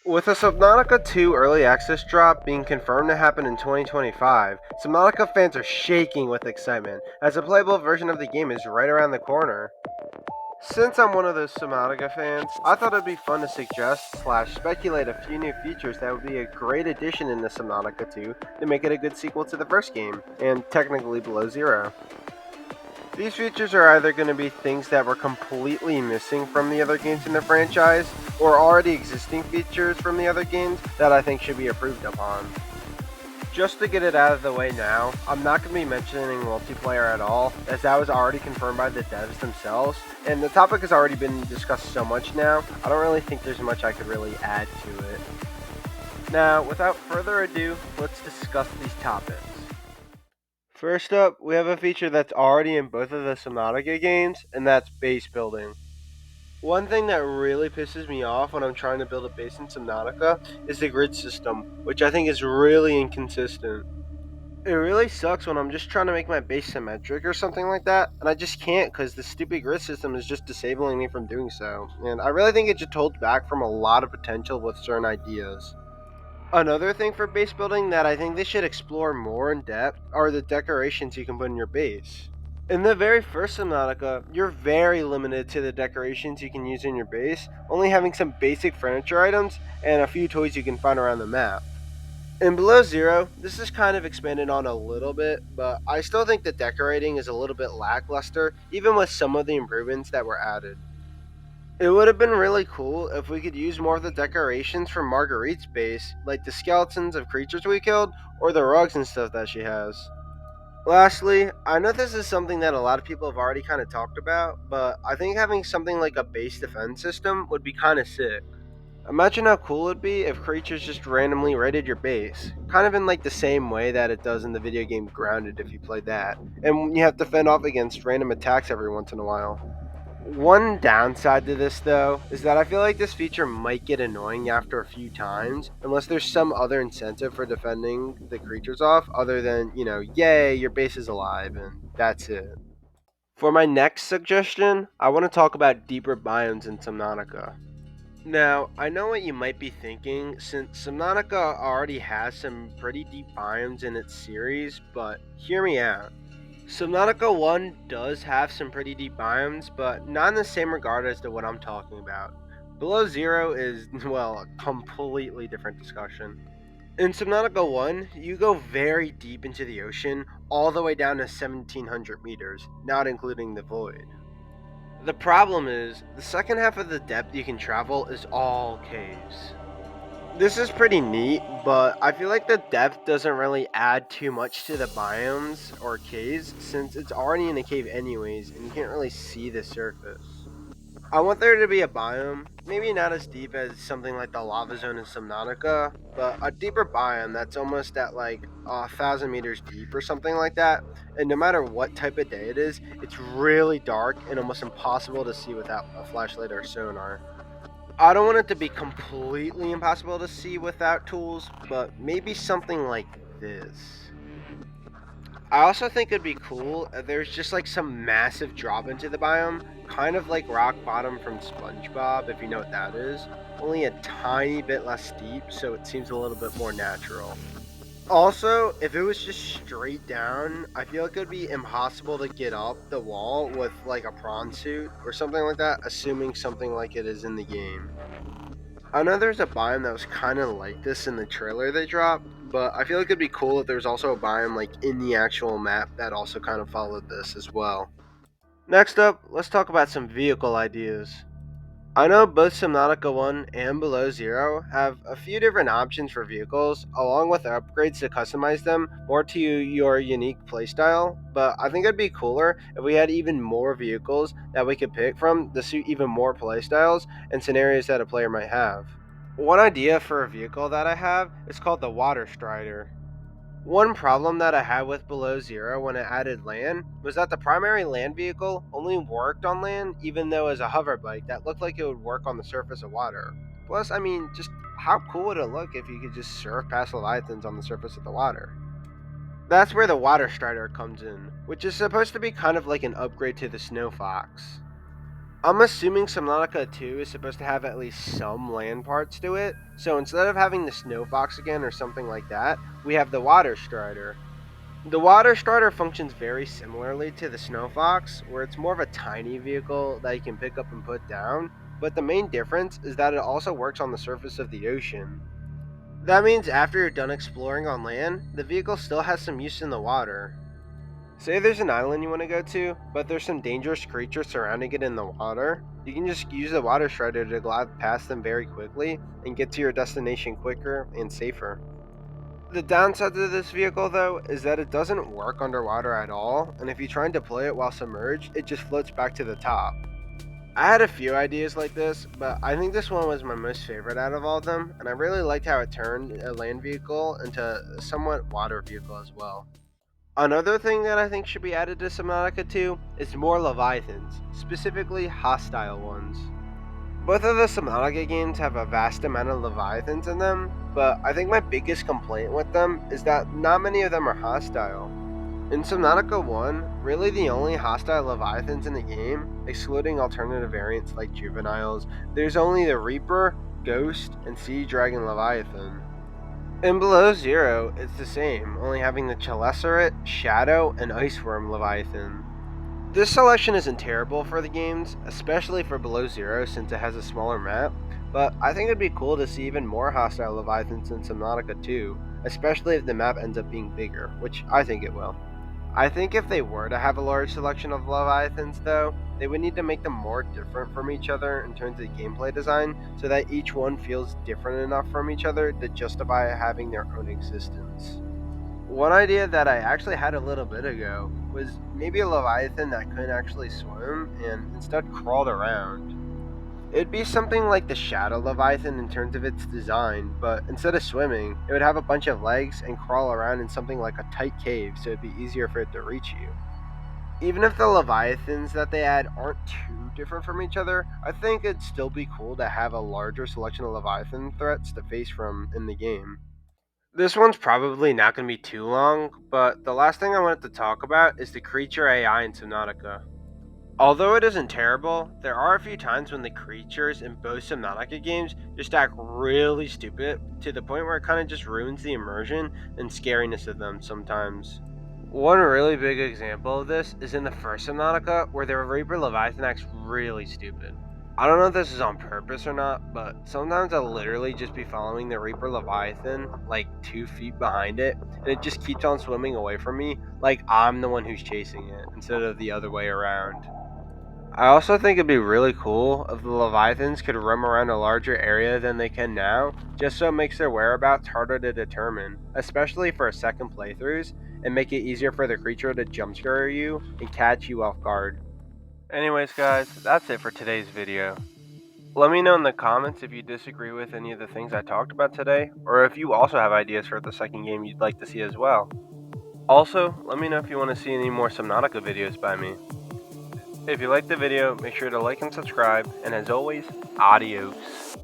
With a Subnautica 2 early access drop being confirmed to happen in 2025, Subnautica fans are shaking with excitement as a playable version of the game is right around the corner. Since I'm one of those Subnautica fans, I thought it'd be fun to suggest slash speculate a few new features that would be a great addition in the Subnautica 2 to make it a good sequel to the first game, and technically Below Zero. These features are either going to be things that were completely missing from the other games in the franchise, or already existing features from the other games that I think should be improved upon. Just to get it out of the way now, I'm not going to be mentioning multiplayer at all, as that was already confirmed by the devs themselves, and the topic has already been discussed so much now, I don't really think there's much I could really add to it. Now, without further ado, let's discuss these topics. First up, we have a feature that's already in both of the Subnautica games, and that's base building. One thing that really pisses me off when I'm trying to build a base in Subnautica is the grid system, which I think is really inconsistent. It really sucks when I'm just trying to make my base symmetric or something like that, and I just can't because the stupid grid system is just disabling me from doing so, and I really think it just holds back from a lot of potential with certain ideas. Another thing for base building that I think they should explore more in depth are the decorations you can put in your base. In the very first Subnautica, you're very limited to the decorations you can use in your base, only having some basic furniture items and a few toys you can find around the map. In Below Zero, this is kind of expanded on a little bit, but I still think the decorating is a little bit lackluster, even with some of the improvements that were added. It would have been really cool if we could use more of the decorations from Marguerite's base, like the skeletons of creatures we killed, or the rugs and stuff that she has. Lastly, I know this is something that a lot of people have already kind of talked about, but I think having something like a base defense system would be kind of sick. Imagine how cool it'd be if creatures just randomly raided your base, kind of in like the same way that it does in the video game Grounded if you played that, and you have to fend off against random attacks every once in a while. One downside to this, though, is that I feel like this feature might get annoying after a few times, unless there's some other incentive for defending the creatures off, other than, yay, your base is alive, and that's it. For my next suggestion, I want to talk about deeper biomes in Subnautica. Now, I know what you might be thinking, since Subnautica already has some pretty deep biomes in its series, but hear me out. Subnautica 1 does have some pretty deep biomes, but not in the same regard as to what I'm talking about. Below Zero is, well, a completely different discussion. In Subnautica 1, you go very deep into the ocean, all the way down to 1700 meters, not including the void. The problem is, the second half of the depth you can travel is all caves. This is pretty neat, but I feel like the depth doesn't really add too much to the biomes or caves since it's already in a cave anyways and you can't really see the surface. I want there to be a biome, maybe not as deep as something like the lava zone in Subnautica, but a deeper biome that's almost at like 1,000 meters deep or something like that. And no matter what type of day it is, it's really dark and almost impossible to see without a flashlight or sonar. I don't want it to be completely impossible to see without tools, but maybe something like this. I also think it'd be cool if there's just like some massive drop into the biome, kind of like Rock Bottom from SpongeBob, if you know what that is, only a tiny bit less steep, so it seems a little bit more natural. Also, if it was just straight down, I feel like it would be impossible to get up the wall with like a prawn suit or something like that, assuming something like it is in the game. I know there's a biome that was kind of like this in the trailer they dropped, but I feel like it'd be cool if there's also a biome like in the actual map that also kind of followed this as well. Next up, let's talk about some vehicle ideas. I know both Subnautica 1 and Below Zero have a few different options for vehicles, along with upgrades to customize them more to your unique playstyle, but I think it'd be cooler if we had even more vehicles that we could pick from to suit even more playstyles and scenarios that a player might have. One idea for a vehicle that I have is called the Water Strider. One problem that I had with Below Zero when it added land was that the primary land vehicle only worked on land, even though as a hover bike that looked like it would work on the surface of water. Plus, I mean, just how cool would it look if you could just surf past Leviathans on the surface of the water? That's where the Water Strider comes in, which is supposed to be kind of like an upgrade to the Snow Fox. I'm assuming Subnautica 2 is supposed to have at least some land parts to it, so instead of having the Snow Fox again or something like that, we have the Water Strider. The Water Strider functions very similarly to the Snow Fox, where it's more of a tiny vehicle that you can pick up and put down, but the main difference is that it also works on the surface of the ocean. That means after you're done exploring on land, the vehicle still has some use in the water. Say there's an island you want to go to, but there's some dangerous creatures surrounding it in the water. You can just use the Water Strider to glide past them very quickly and get to your destination quicker and safer. The downside to this vehicle though is that it doesn't work underwater at all, and if you try and deploy it while submerged, it just floats back to the top. I had a few ideas like this, but I think this one was my most favorite out of all of them, and I really liked how it turned a land vehicle into a somewhat water vehicle as well. Another thing that I think should be added to Subnautica 2 is more Leviathans, specifically hostile ones. Both of the Subnautica games have a vast amount of Leviathans in them, but I think my biggest complaint with them is that not many of them are hostile. In Subnautica 1, really the only hostile Leviathans in the game, excluding alternative variants like juveniles, there's only the Reaper, Ghost, and Sea Dragon Leviathan. In Below Zero, it's the same, only having the Chelesserate, Shadow, and Iceworm Leviathan. This selection isn't terrible for the games, especially for Below Zero since it has a smaller map, but I think it'd be cool to see even more hostile Leviathans in Subnautica 2, especially if the map ends up being bigger, which I think it will. I think if they were to have a large selection of Leviathans though, they would need to make them more different from each other in terms of gameplay design, so that each one feels different enough from each other to justify having their own existence. One idea that I actually had a little bit ago was maybe a Leviathan that couldn't actually swim and instead crawled around. It'd be something like the Shadow Leviathan in terms of its design, but instead of swimming, it would have a bunch of legs and crawl around in something like a tight cave so it'd be easier for it to reach you. Even if the Leviathans that they add aren't too different from each other, I think it'd still be cool to have a larger selection of Leviathan threats to face from in the game. This one's probably not going to be too long, but the last thing I wanted to talk about is the creature AI in Subnautica. Although it isn't terrible, there are a few times when the creatures in both Subnautica games just act really stupid to the point where it kind of just ruins the immersion and scariness of them sometimes. One really big example of this is in the first Subnautica where the Reaper Leviathan acts really stupid. I don't know if this is on purpose or not, but sometimes I'll literally just be following the Reaper Leviathan like 2 feet behind it, and it just keeps on swimming away from me like I'm the one who's chasing it instead of the other way around. I also think it'd be really cool if the Leviathans could roam around a larger area than they can now, just so it makes their whereabouts harder to determine, especially for second playthroughs, and make it easier for the creature to jumpscare you and catch you off guard. Anyways guys, that's it for today's video. Let me know in the comments if you disagree with any of the things I talked about today, or if you also have ideas for the second game you'd like to see as well. Also, let me know if you want to see any more Subnautica videos by me. If you liked the video, make sure to like and subscribe, and as always, adios.